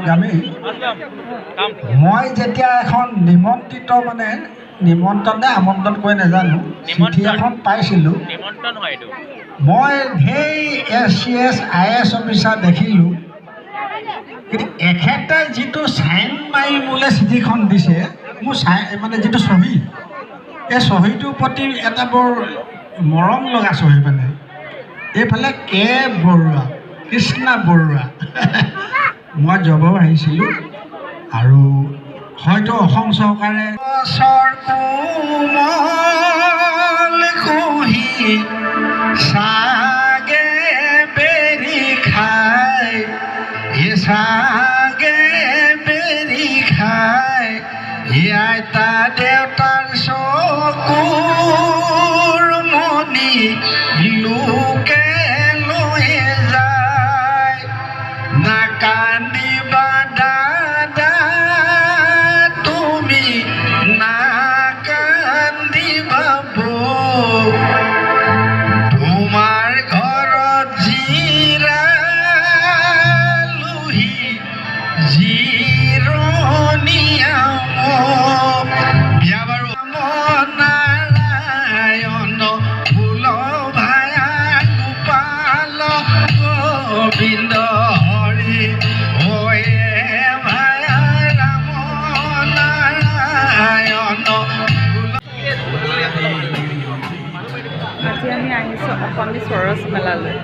গামী মই যেতিয়া এখন নিমন্ত্ৰিত মানে নিমন্ত্ৰণ নে আমন্ত্ৰণ কৈ নাজানো চিঠি এখন পাইছিলোঁ মই ঢেৰ SCS IS অফিচাৰ দেখিলোঁ কিন্তু এখেতে যিটো চাইন মাৰি মোলৈ চিঠিখন দিছে মোৰ মানে যিটো চহী এই চহীটোৰ প্ৰতি এটা বৰ মৰম লগা চহী মানে এইফালে কে বৰুৱা কৃষ্ণা বৰুৱা মই জবাব আহিছিলোঁ আৰু হয়তো অসম চৰকাৰে চাগে বেৰি খাই চাগে বেৰি খাই আইতা দেউতাৰ চকুৰ মণি লোকে লৈ যায় নাকান্দিবা দাদা তুমি নাকান্দিবা বৌ তোমাৰ ঘৰত জিৰালোহি জিৰণীয়া বিয়া বাৰু নাৰায়ণ ফুল ভায়া গোপাল গোবিন্দ হৰি হয়ে ভায়া ৰাম নাৰায়ণ আজি আমি আহিছোঁ অসমী চৰচ মেলালৈ